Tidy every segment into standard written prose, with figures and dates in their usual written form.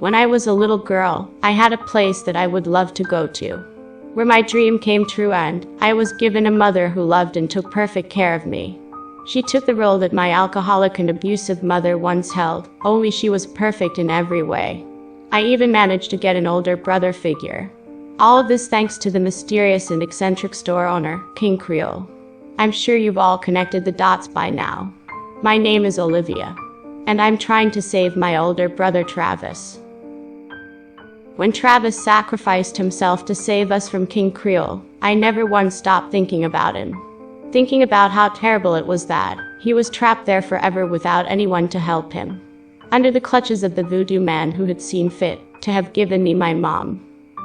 When I was a little girl, I had a place that I would love to go to, where my dream came true and I was given a mother who loved and took perfect care of me. She took the role that my alcoholic and abusive mother once held, only she was perfect in every way. I even managed to get an older brother figure. All of this thanks to the mysterious and eccentric store owner, King Creole. I'm sure you've all connected the dots by now. My name is Olivia, and I'm trying to save my older brother Travis. When Travis sacrificed himself to save us from King Creole, I never once stopped thinking about him. Thinking about how terrible it was that he was trapped there forever without anyone to help him, under the clutches of the voodoo man who had seen fit to have given me my mom,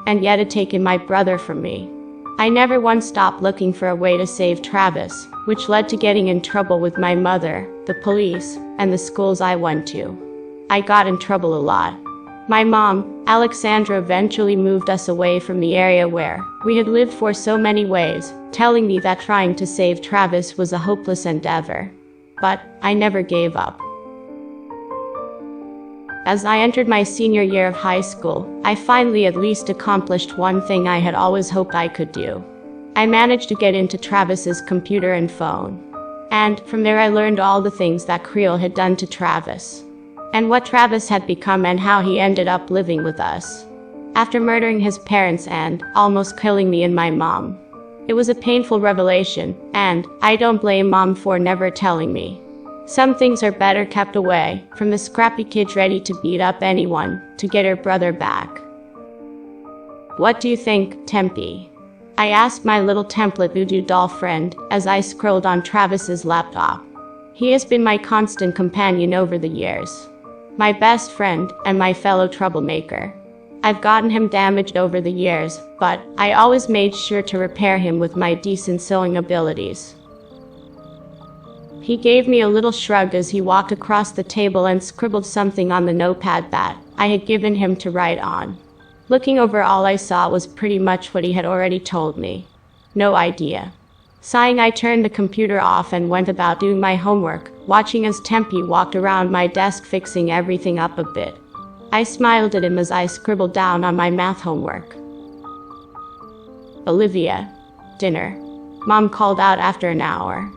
and yet had taken my brother from me. I never once stopped looking for a way to save Travis, which led to getting in trouble with my mother, the police, and the schools I went to. I got in trouble a lot. My mom, Alexandra, eventually moved us away from the area where we had lived for so many ways, telling me that trying to save Travis was a hopeless endeavor. But I never gave up. As I entered my senior year of high school, I finally at least accomplished one thing I had always hoped I could do. I managed to get into Travis's computer and phone. And from there I learned all the things that Creole had done to Travis, and what Travis had become and how he ended up living with us, after murdering his parents and almost killing me and my mom. It was a painful revelation, and I don't blame Mom for never telling me. Some things are better kept away from the scrappy kid ready to beat up anyone to get her brother back. What do you think, Tempe? I asked my little template voodoo doll friend as I scrolled on Travis's laptop. He has been my constant companion over the years, my best friend and my fellow troublemaker. I've gotten him damaged over the years, but I always made sure to repair him with my decent sewing abilities. He gave me a little shrug as he walked across the table and scribbled something on the notepad that I had given him to write on. Looking over, all I saw was pretty much what he had already told me. No idea. Sighing, I turned the computer off and went about doing my homework, watching as Tempe walked around my desk fixing everything up a bit. I smiled at him as I scribbled down on my math homework. Olivia, dinner. Mom called out after an hour.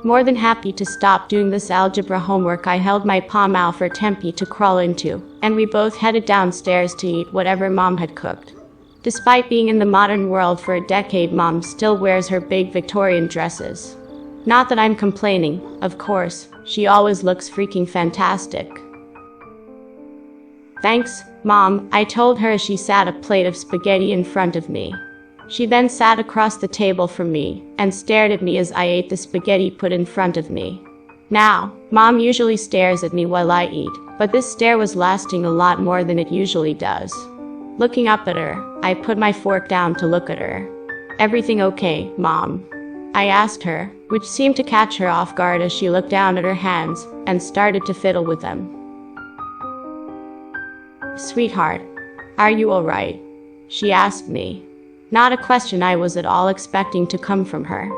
More than happy to stop doing this algebra homework, I held my palm out for Tempe to crawl into, and we both headed downstairs to eat whatever Mom had cooked. Despite being in the modern world for a decade, Mom still wears her big Victorian dresses. Not that I'm complaining, of course, she always looks freaking fantastic. Thanks, Mom, I told her as she sat a plate of spaghetti in front of me. She then sat across the table from me and stared at me as I ate the spaghetti put in front of me. Now, Mom usually stares at me while I eat, but this stare was lasting a lot more than it usually does. Looking up at her, I put my fork down to look at her. Everything okay, Mom? I asked her, which seemed to catch her off guard as she looked down at her hands and started to fiddle with them. Sweetheart, are you all right? She asked me. Not a question I was at all expecting to come from her.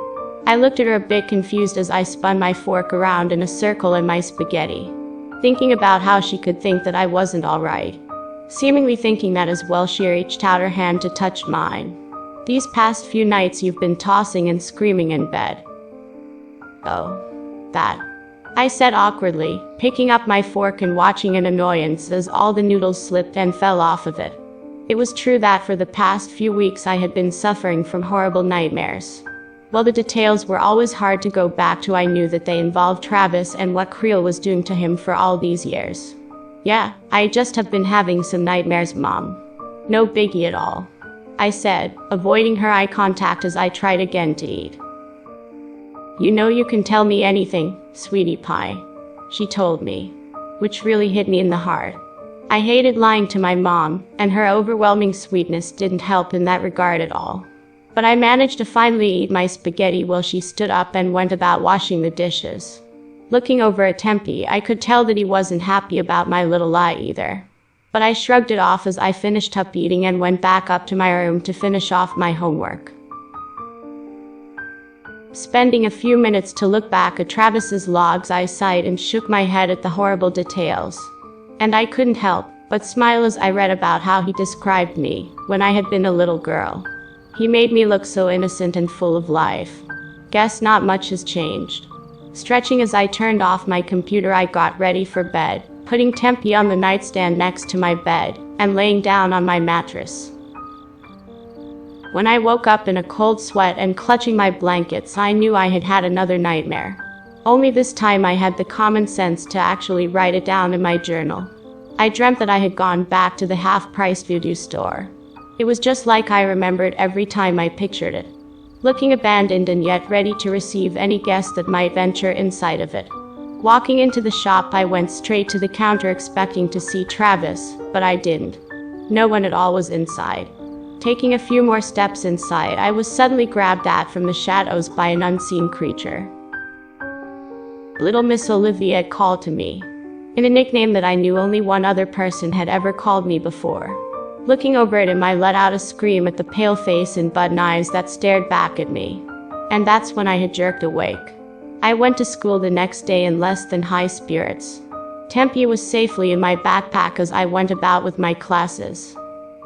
I looked at her a bit confused as I spun my fork around in a circle in my spaghetti, thinking about how she could think that I wasn't all right. Seemingly thinking that as well, she reached out her hand to touch mine. These past few nights you've been tossing and screaming in bed. Oh, that. I said awkwardly, picking up my fork and watching in annoyance as all the noodles slipped and fell off of it. It was true that for the past few weeks I had been suffering from horrible nightmares. While the details were always hard to go back to, I knew that they involved Travis and what Creole was doing to him for all these years. Yeah, I just have been having some nightmares, Mom. No biggie at all, I said, avoiding her eye contact as I tried again to eat. You know you can tell me anything, sweetie pie, she told me, which really hit me in the heart. I hated lying to my mom, and her overwhelming sweetness didn't help in that regard at all. But I managed to finally eat my spaghetti while she stood up and went about washing the dishes. Looking over at Tempe, I could tell that he wasn't happy about my little lie either. But I shrugged it off as I finished up eating and went back up to my room to finish off my homework. Spending a few minutes to look back at Travis's logs, I sighed and shook my head at the horrible details. And I couldn't help but smile as I read about how he described me when I had been a little girl. He made me look so innocent and full of life. Guess not much has changed. Stretching as I turned off my computer, I got ready for bed, putting Tempe on the nightstand next to my bed and laying down on my mattress. When I woke up in a cold sweat and clutching my blankets, I knew I had had another nightmare. Only this time I had the common sense to actually write it down in my journal. I dreamt that I had gone back to the half-priced Voodoo store. It was just like I remembered every time I pictured it. Looking abandoned and yet ready to receive any guest that might venture inside of it. Walking into the shop, I went straight to the counter expecting to see Travis, but I didn't. No one at all was inside. Taking a few more steps inside, I was suddenly grabbed at from the shadows by an unseen creature. Little Miss Olivia called to me, in a nickname that I knew only one other person had ever called me before. Looking over at him, I let out a scream at the pale face and button eyes that stared back at me. And that's when I had jerked awake. I went to school the next day in less than high spirits. Tempe was safely in my backpack as I went about with my classes.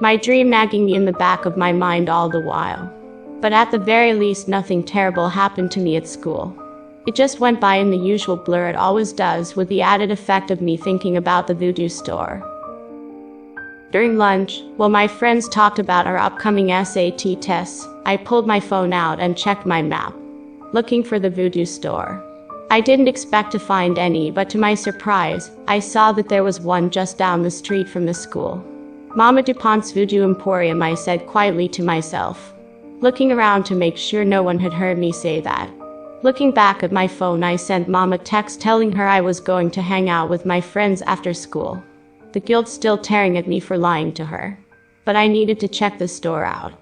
My dream nagging me in the back of my mind all the while. But at the very least, nothing terrible happened to me at school. It just went by in the usual blur it always does, with the added effect of me thinking about the Voodoo store. During lunch, while my friends talked about our upcoming SAT tests, I pulled my phone out and checked my map, looking for the Voodoo store. I didn't expect to find any, but to my surprise, I saw that there was one just down the street from the school. Mama DuPont's Voodoo Emporium, I said quietly to myself, looking around to make sure no one had heard me say that. Looking back at my phone, I sent Mom a text telling her I was going to hang out with my friends after school. The guilt still tearing at me for lying to her. But I needed to check the store out.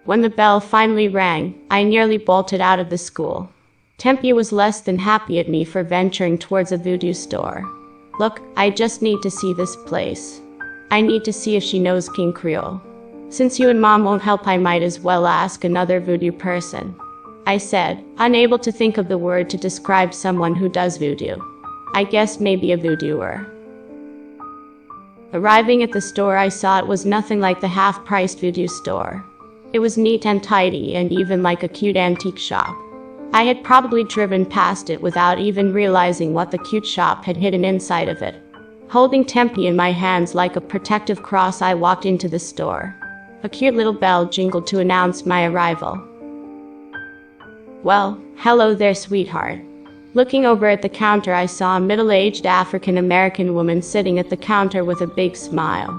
When the bell finally rang, I nearly bolted out of the school. Tempe was less than happy at me for venturing towards a Voodoo store. Look, I just need to see this place. I need to see if she knows King Creole. Since you and Mom won't help, I might as well ask another Voodoo person, I said, unable to think of the word to describe someone who does voodoo. I guess maybe a voodooer. Arriving at the store, I saw it was nothing like the half-priced Voodoo store. It was neat and tidy and even like a cute antique shop. I had probably driven past it without even realizing what the cute shop had hidden inside of it. Holding Tempe in my hands like a protective cross, I walked into the store. A cute little bell jingled to announce my arrival. Well, hello there, sweetheart. Looking over at the counter, I saw a middle-aged African-American woman sitting at the counter with a big smile.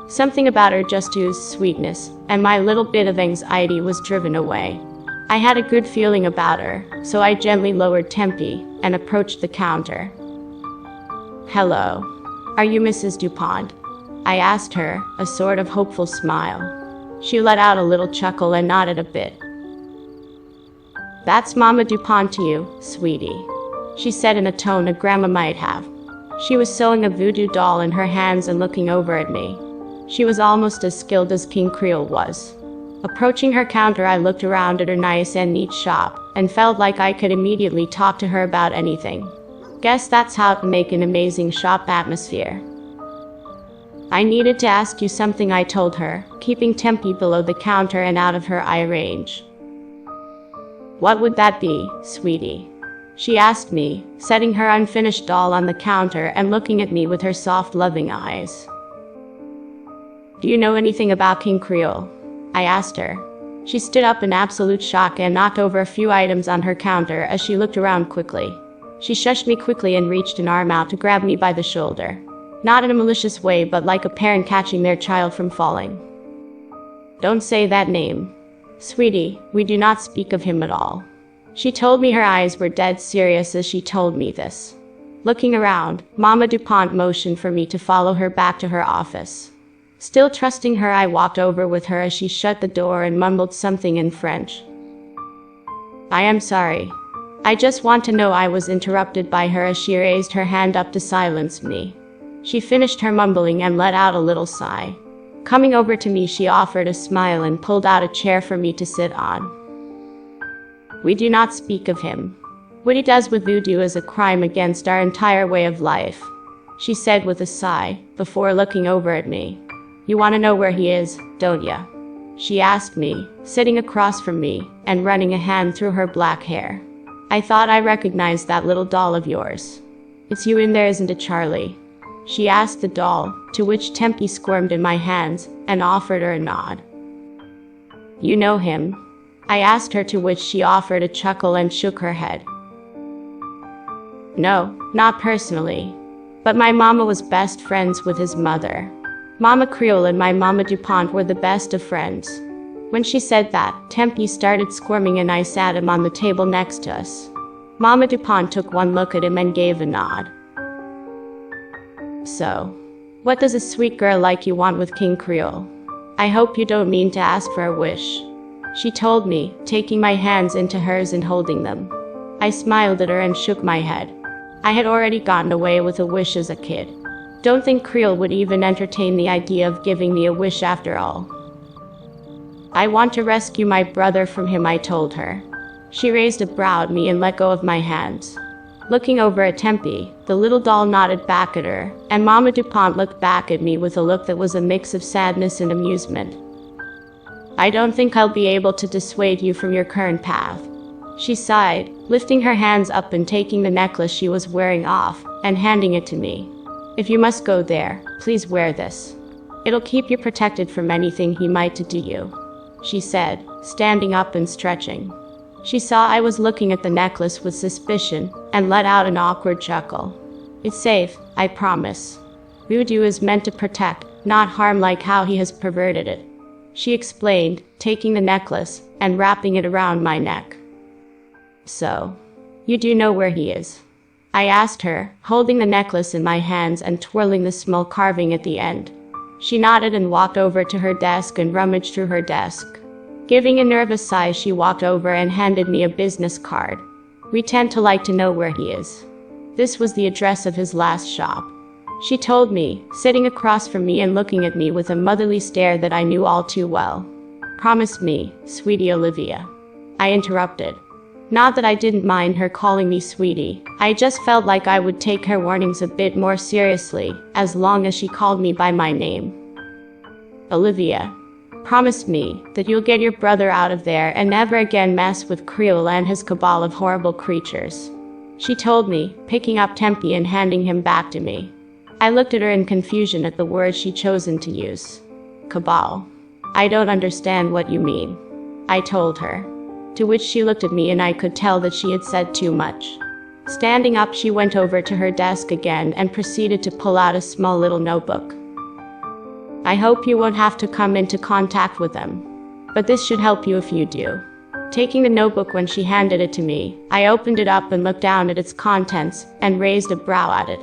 Something about her just oozed sweetness, and my little bit of anxiety was driven away. I had a good feeling about her, so I gently lowered Tempe and approached the counter. Hello. Are you Mrs. DuPont? I asked her, a sort of hopeful smile. She let out a little chuckle and nodded a bit. That's Mama DuPont to you, sweetie, she said in a tone a grandma might have. She was sewing a voodoo doll in her hands and looking over at me. She was almost as skilled as King Creole was. Approaching her counter, I looked around at her nice and neat shop and felt like I could immediately talk to her about anything. Guess that's how to make an amazing shop atmosphere. I needed to ask you something, I told her, keeping Tempe below the counter and out of her eye range. What would that be, sweetie? She asked me, setting her unfinished doll on the counter and looking at me with her soft, loving eyes. Do you know anything about King Creole? I asked her. She stood up in absolute shock and knocked over a few items on her counter as she looked around quickly. She shushed me quickly and reached an arm out to grab me by the shoulder. Not in a malicious way, but like a parent catching their child from falling. Don't say that name. Sweetie, we do not speak of him at all. She told me, her eyes were dead serious as she told me this. Looking around, Mama DuPont motioned for me to follow her back to her office. Still trusting her, I walked over with her as she shut the door and mumbled something in French. I am sorry. I just want to know, I was interrupted by her as she raised her hand up to silence me. She finished her mumbling and let out a little sigh. Coming over to me, she offered a smile and pulled out a chair for me to sit on. We do not speak of him. What he does with voodoo is a crime against our entire way of life. she said with a sigh, before looking over at me. You want to know where he is, don't ya? She asked me, sitting across from me, and running a hand through her black hair. I thought I recognized that little doll of yours. It's you in there, isn't it, Charlie? She asked the doll, to which Tempe squirmed in my hands, and offered her a nod. You know him? I asked her, to which she offered a chuckle and shook her head. No, not personally. But my mama was best friends with his mother. Mama Creole and my Mama DuPont were the best of friends. When she said that, Tempe started squirming and I sat him on the table next to us. Mama DuPont took one look at him and gave a nod. So, what does a sweet girl like you want with King Creole? I hope you don't mean to ask for a wish. She told me, taking my hands into hers and holding them. I smiled at her and shook my head. I had already gotten away with a wish as a kid. Don't think Creole would even entertain the idea of giving me a wish after all. I want to rescue my brother from him, I told her. She raised a brow at me and let go of my hands. Looking over at Tempe, the little doll nodded back at her, and Mama DuPont looked back at me with a look that was a mix of sadness and amusement. I don't think I'll be able to dissuade you from your current path. She sighed, lifting her hands up and taking the necklace she was wearing off, and handing it to me. If you must go there, please wear this. It'll keep you protected from anything he might do to you, she said, standing up and stretching. She saw I was looking at the necklace with suspicion, and let out an awkward chuckle. It's safe, I promise. Voodoo is meant to protect, not harm like how he has perverted it, she explained, taking the necklace and wrapping it around my neck. So, you do know where he is? I asked her, holding the necklace in my hands and twirling the small carving at the end. She nodded and walked over to her desk and rummaged through her desk. Giving a nervous sigh, she walked over and handed me a business card. We tend to like to know where he is. This was the address of his last shop. She told me, sitting across from me and looking at me with a motherly stare that I knew all too well. Promise me, sweetie Olivia. I interrupted. Not that I didn't mind her calling me sweetie, I just felt like I would take her warnings a bit more seriously, as long as she called me by my name. Olivia. Promise me that you'll get your brother out of there and never again mess with Creole and his cabal of horrible creatures, she told me, picking up Tempe and handing him back to me. I looked at her in confusion at the word she'd chosen to use. Cabal. I don't understand what you mean, I told her. To which she looked at me and I could tell that she had said too much. Standing up, she went over to her desk again and proceeded to pull out a small little notebook. I hope you won't have to come into contact with them, but this should help you if you do. Taking the notebook when she handed it to me, I opened it up and looked down at its contents and raised a brow at it.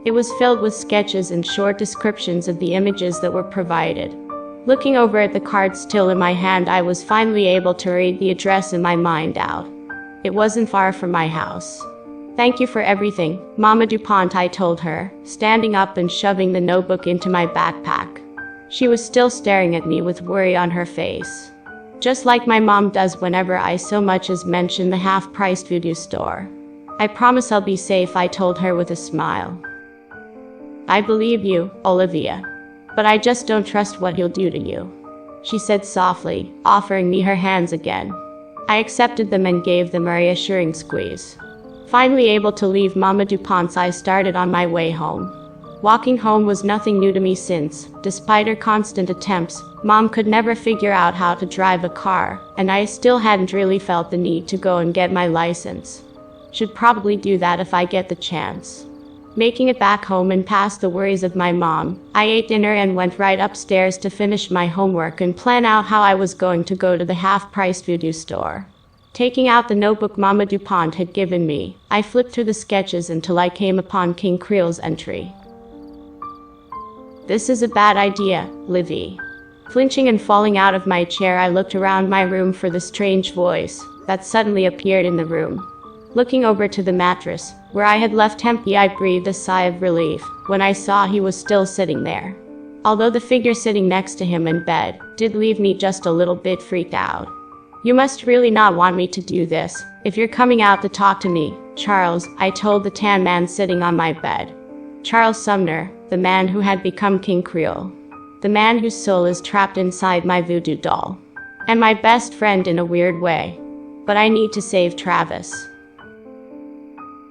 It was filled with sketches and short descriptions of the images that were provided. Looking over at the card still in my hand, I was finally able to read the address in my mind out. It wasn't far from my house. Thank you for everything, Mama DuPont, I told her, standing up and shoving the notebook into my backpack. She was still staring at me with worry on her face. Just like my mom does whenever I so much as mention the half-priced Voodoo store. I promise I'll be safe, I told her with a smile. I believe you, Olivia. But I just don't trust what he'll do to you, she said softly, offering me her hands again. I accepted them and gave them a reassuring squeeze. Finally able to leave Mama DuPont's, I started on my way home. Walking home was nothing new to me since, despite her constant attempts, Mom could never figure out how to drive a car, and I still hadn't really felt the need to go and get my license. Should probably do that if I get the chance. Making it back home and past the worries of my mom, I ate dinner and went right upstairs to finish my homework and plan out how I was going to go to the half-priced Voodoo store. Taking out the notebook Mama DuPont had given me, I flipped through the sketches until I came upon King Creole's entry. This is a bad idea, Livy. Flinching and falling out of my chair, I looked around my room for the strange voice that suddenly appeared in the room. Looking over to the mattress, where I had left Tempe, I breathed a sigh of relief when I saw he was still sitting there. Although the figure sitting next to him in bed did leave me just a little bit freaked out. You must really not want me to do this, if you're coming out to talk to me, Charles, I told the tan man sitting on my bed. Charles Sumner, the man who had become King Creole. The man whose soul is trapped inside my voodoo doll. And my best friend in a weird way. But I need to save Travis.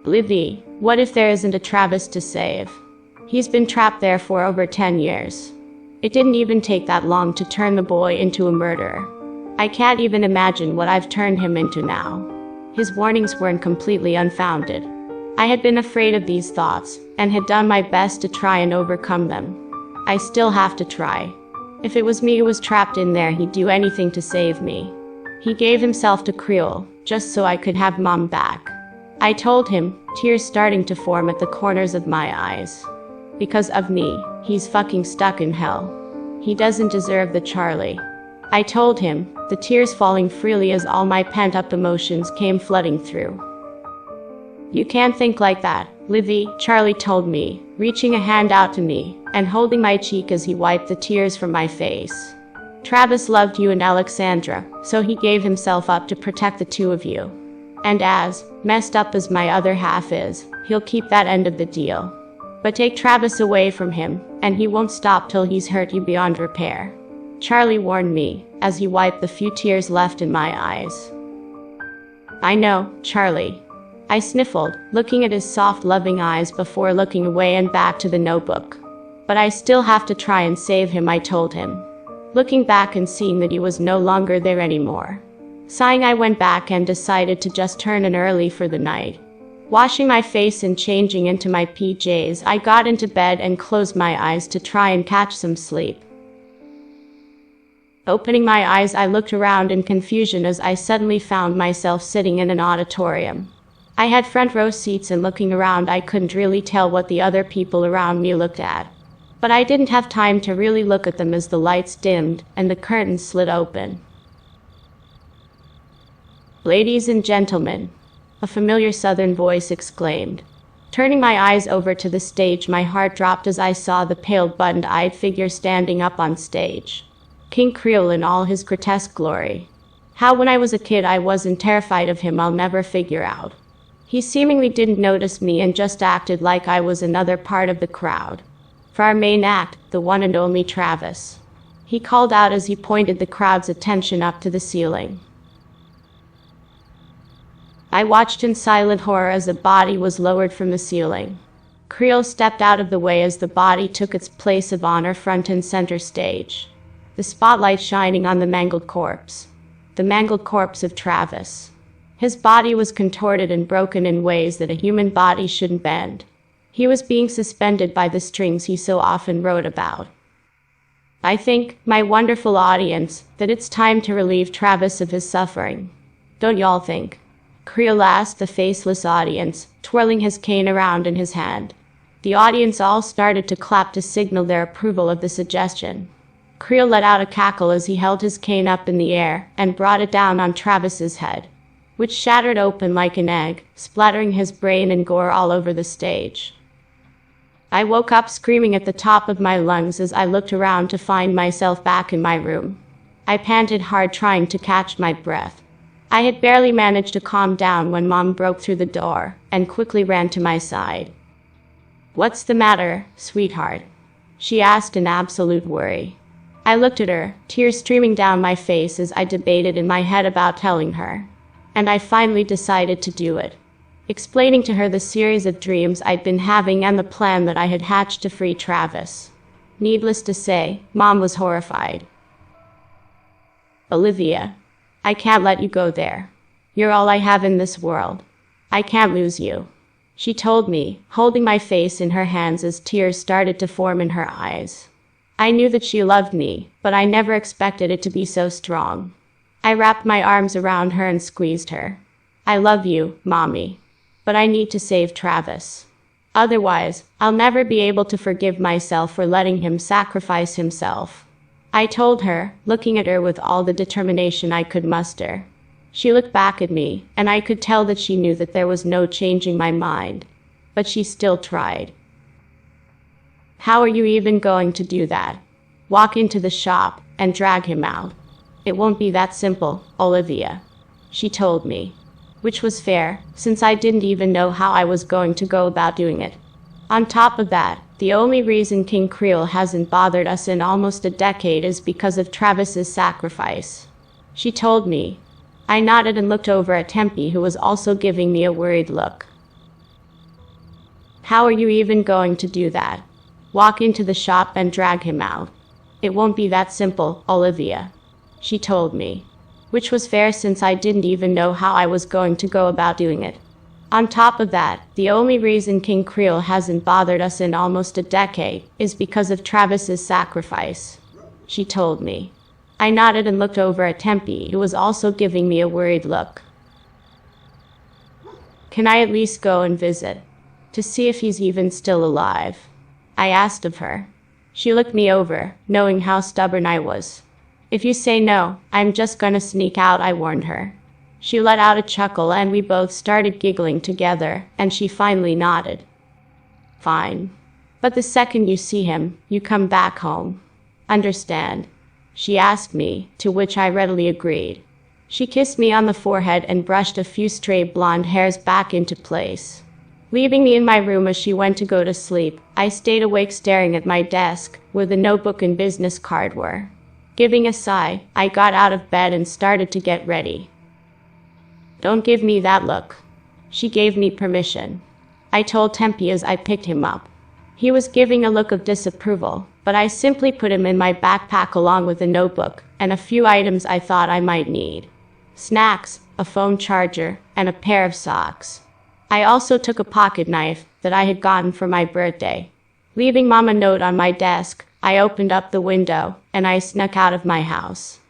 Livy, what if there isn't a Travis to save? He's been trapped there for over 10 years. It didn't even take that long to turn the boy into a murderer. I can't even imagine what I've turned him into now. His warnings weren't completely unfounded. I had been afraid of these thoughts, and had done my best to try and overcome them. I still have to try. If it was me who was trapped in there, he'd do anything to save me. He gave himself to Creole, just so I could have Mom back. I told him, tears starting to form at the corners of my eyes. Because of me, he's fucking stuck in hell. He doesn't deserve the Charlie. I told him, the tears falling freely as all my pent-up emotions came flooding through. You can't think like that, Livy, Charlie told me, reaching a hand out to me, and holding my cheek as he wiped the tears from my face. Travis loved you and Alexandra, so he gave himself up to protect the two of you. And as messed up as my other half is, he'll keep that end of the deal. But take Travis away from him, and he won't stop till he's hurt you beyond repair. Charlie warned me, as he wiped the few tears left in my eyes. I know, Charlie. I sniffled, looking at his soft, loving eyes before looking away and back to the notebook. But I still have to try and save him, I told him. Looking back and seeing that he was no longer there anymore. Sighing, I went back and decided to just turn in early for the night. Washing my face and changing into my PJs, I got into bed and closed my eyes to try and catch some sleep. Opening my eyes, I looked around in confusion as I suddenly found myself sitting in an auditorium. I had front row seats, and looking around I couldn't really tell what the other people around me looked at. But I didn't have time to really look at them as the lights dimmed and the curtains slid open. Ladies and gentlemen, a familiar southern voice exclaimed. Turning my eyes over to the stage, my heart dropped as I saw the pale, buttoned-eyed figure standing up on stage. King Creole in all his grotesque glory. How when I was a kid I wasn't terrified of him, I'll never figure out. He seemingly didn't notice me and just acted like I was another part of the crowd. For our main act, the one and only Travis. He called out as he pointed the crowd's attention up to the ceiling. I watched in silent horror as a body was lowered from the ceiling. Creole stepped out of the way as the body took its place of honor front and center stage. The spotlight shining on the mangled corpse. The mangled corpse of Travis. His body was contorted and broken in ways that a human body shouldn't bend. He was being suspended by the strings he so often wrote about. I think, my wonderful audience, that it's time to relieve Travis of his suffering. Don't y'all think? Creole asked the faceless audience, twirling his cane around in his hand. The audience all started to clap to signal their approval of the suggestion. Creole let out a cackle as he held his cane up in the air and brought it down on Travis's head, which shattered open like an egg, splattering his brain and gore all over the stage. I woke up screaming at the top of my lungs as I looked around to find myself back in my room. I panted hard, trying to catch my breath. I had barely managed to calm down when Mom broke through the door and quickly ran to my side. "What's the matter, sweetheart?" she asked in absolute worry. I looked at her, tears streaming down my face as I debated in my head about telling her. And I finally decided to do it, explaining to her the series of dreams I'd been having and the plan that I had hatched to free Travis. Needless to say, Mom was horrified. "Olivia, I can't let you go there. You're all I have in this world. I can't lose you," she told me, holding my face in her hands as tears started to form in her eyes. I knew that she loved me, but I never expected it to be so strong. I wrapped my arms around her and squeezed her. "I love you, Mommy. But I need to save Travis. Otherwise, I'll never be able to forgive myself for letting him sacrifice himself," I told her, looking at her with all the determination I could muster. She looked back at me, and I could tell that she knew that there was no changing my mind. But she still tried. "How are you even going to do that? Walk into the shop and drag him out? It won't be that simple, Olivia," she told me. Which was fair, since I didn't even know how I was going to go about doing it. On top of that, the only reason King Creole hasn't bothered us in almost a decade is because of Travis's sacrifice. She told me. I nodded and looked over at Tempe, who was also giving me a worried look. How are you even going to do that? Walk into the shop and drag him out? It won't be that simple, Olivia. She told me. Which was fair since I didn't even know how I was going to go about doing it. On top of that, the only reason King Creole hasn't bothered us in almost a decade is because of Travis's sacrifice. She told me. I nodded and looked over at Tempe, who was also giving me a worried look. Can I at least go and visit? To see if he's even still alive? I asked of her. She looked me over, knowing how stubborn I was. If you say no, I'm just gonna sneak out, I warned her. She let out a chuckle and we both started giggling together, and she finally nodded. Fine. But the second you see him, you come back home. Understand? She asked me, to which I readily agreed. She kissed me on the forehead and brushed a few stray blonde hairs back into place. Leaving me in my room as she went to go to sleep, I stayed awake staring at my desk, where the notebook and business card were. Giving a sigh, I got out of bed and started to get ready. Don't give me that look. She gave me permission. I told Tempe as I picked him up. He was giving a look of disapproval, but I simply put him in my backpack along with a notebook and a few items I thought I might need. Snacks, a phone charger, and a pair of socks. I also took a pocket knife that I had gotten for my birthday. Leaving Mom a note on my desk, I opened up the window and I snuck out of my house.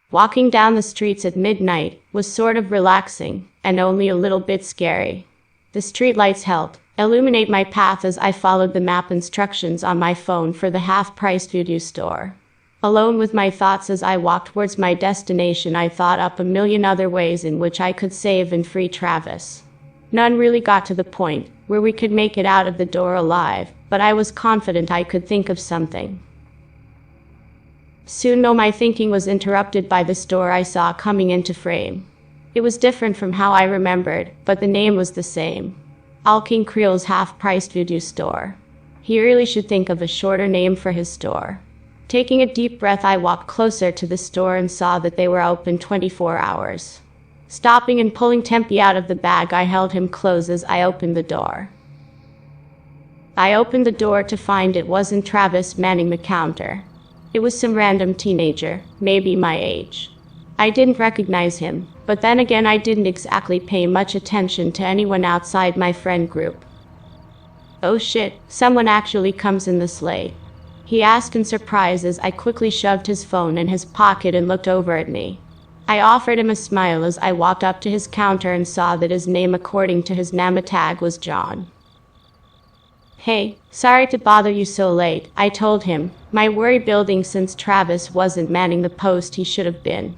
Walking down the streets at midnight was sort of relaxing and only a little bit scary. The streetlights helped illuminate my path as I followed the map instructions on my phone for the half-priced Voodoo store. Alone with my thoughts as I walked towards my destination, I thought up a million other ways in which I could save and free Travis. None really got to the point where we could make it out of the door alive, but I was confident I could think of something. Soon though, my thinking was interrupted by the store I saw coming into frame. It was different from how I remembered, but the name was the same. All King Creole's half-priced Voodoo store. He really should think of a shorter name for his store. Taking a deep breath, I walked closer to the store and saw that they were open 24 hours. Stopping and pulling Tempe out of the bag, I held him close as I opened the door. I opened the door to find it wasn't Travis manning the counter. It was some random teenager, maybe my age. I didn't recognize him, but then again I didn't exactly pay much attention to anyone outside my friend group. Oh shit, someone actually comes in this late. He asked in surprise as I quickly shoved his phone in his pocket and looked over at me. I offered him a smile as I walked up to his counter and saw that his name according to his NAMA tag was John. Hey, sorry to bother you so late, I told him, my worry building since Travis wasn't manning the post he should have been.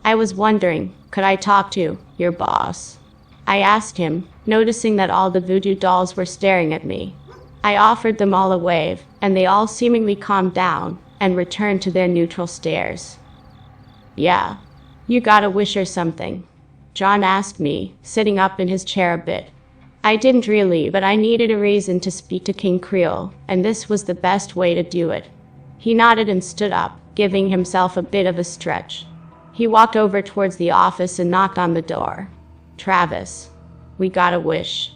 I was wondering, could I talk to your boss? I asked him, noticing that all the voodoo dolls were staring at me. I offered them all a wave, and they all seemingly calmed down and returned to their neutral stares. Yeah. You got a wish or something? John asked me, sitting up in his chair a bit. I didn't really, but I needed a reason to speak to King Creole, and this was the best way to do it. He nodded and stood up, giving himself a bit of a stretch. He walked over towards the office and knocked on the door. Travis, we got a wish.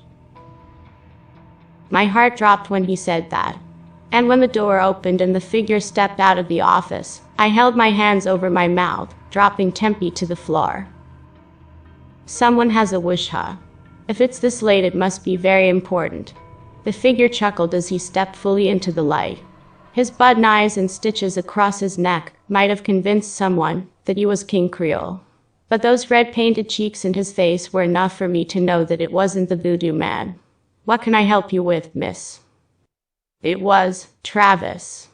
My heart dropped when he said that. And when the door opened and the figure stepped out of the office, I held my hands over my mouth, dropping Tempe to the floor. Someone has a wish, huh? If it's this late, it must be very important. The figure chuckled as he stepped fully into the light. His button eyes and stitches across his neck might have convinced someone that he was King Creole. But those red painted cheeks and his face were enough for me to know that it wasn't the voodoo man. What can I help you with, miss? It was Travis.